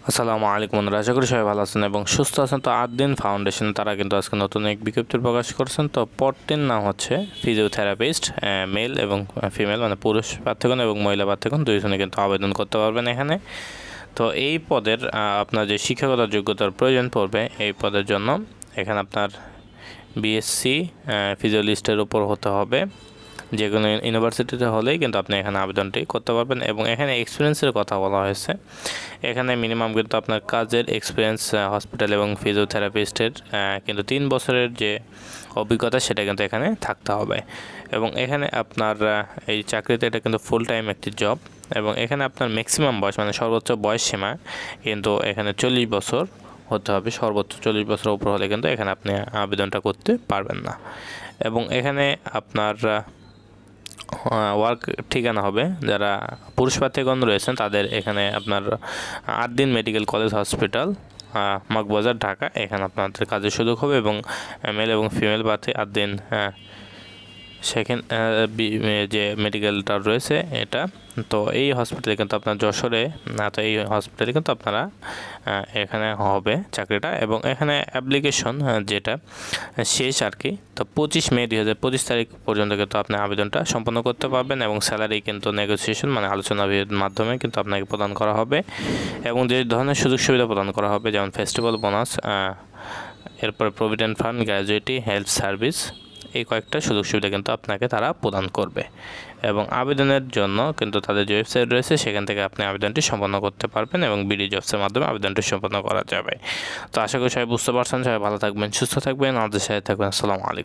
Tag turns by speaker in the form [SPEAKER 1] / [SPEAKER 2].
[SPEAKER 1] আসসালামু আলাইকুম বন্ধুরা, আশা করি সবাই ভালো আছেন এবং সুস্থ আছেন। তো 8 দিন ফাউন্ডেশন তারা কিন্তু আজকে নতুন এক বিজ্ঞপ্তি প্রকাশ করছেন। তো পদটির নাম হচ্ছে ফিজিওথেরাপিস্ট, মেল এবং ফিমেল, মানে পুরুষ প্রার্থীগণ এবং মহিলা প্রার্থীগণ দুইজনে কিন্তু আবেদন করতে পারবেন এখানে। তো এই পদের আপনার যে শিক্ষাগত যোগ্যতার প্রয়োজন পড়বে এই পদের জন্য, এখানে আপনার বিএসসি ফিজিওলজিস্টের উপর হতে হবে। যে কোনো ইউনিভার্সিটিতে হলেই কিন্তু আপনি এখানে আবেদনটি করতে পারবেন। এবং এখানে এক্সপিরিয়েন্সের কথা বলা হয়েছে। এখানে মিনিমাম কিন্তু আপনার কাজের এক্সপিরিয়েন্স হসপিটাল এবং ফিজিওথেরাপিস্টের কিন্তু 3 বছরের যে অভিজ্ঞতা সেটা কিন্তু এখানে থাকতে হবে। এবং এখানে আপনার এই চাকরিতে এটা কিন্তু ফুল টাইম একটি জব। এবং এখানে আপনার ম্যাক্সিমাম বয়স, মানে সর্বোচ্চ বয়স সীমা কিন্তু এখানে 40 বছর হতে হবে। সর্বোচ্চ 40 বছর উপর হলে কিন্তু এখানে আপনি আবেদনটা করতে পারবেন না। এবং এখানে আপনার ওয়ার্ক ঠিকানা হবে, যারা পুরুষ প্রার্থীগণ রয়েছেন তাদের এখানে আপনার 8 দিন medical college hospital, Moghbazar, Dhaka, এখানে আপনাদের কাজের সুযোগ হবে। এবং মেল এবং ফিমেল প্রার্থী 8 দিন সেখানে যে মেডিকেলটা রয়েছে এটা। তো এই হসপিটালে কিন্তু আপনার যশোরে, তো এই হসপিটালে কিন্তু আপনারা এখানে হবে চাকরিটা। এবং এখানে অ্যাপ্লিকেশন যেটা শেষ আর কি, তো 25 মে 2025 তারিখ পর্যন্ত কিন্তু আপনি আবেদনটা সম্পন্ন করতে পারবেন। এবং স্যালারি কিন্তু নেগোসিয়েশন, মানে আলোচনার মাধ্যমে কিন্তু আপনাকে প্রদান করা হবে। এবং যে ধরনের সুযোগ সুবিধা প্রদান করা হবে, যেমন ফেস্টিভ্যাল বোনাস, এরপর provident fund, gratuity, health service, এই কয়েকটা সুযোগ সুবিধা কিন্তু আপনাকে তারা প্রদান করবে। এবং আবেদনের জন্য কিন্তু তাদের যে ওয়েবসাইট রয়েছে সেখান থেকে আপনি আবেদনটি সম্পন্ন করতে পারবেন এবং বিডি জবসের মাধ্যমে আবেদনটি সম্পন্ন করা যাবে। তো আশা করি সবাই বুঝতে পারছেন। সবাই ভালো থাকবেন, সুস্থ থাকবেন, আমাদের সাথে থাকবেন। আসসালামু আলাইকুম।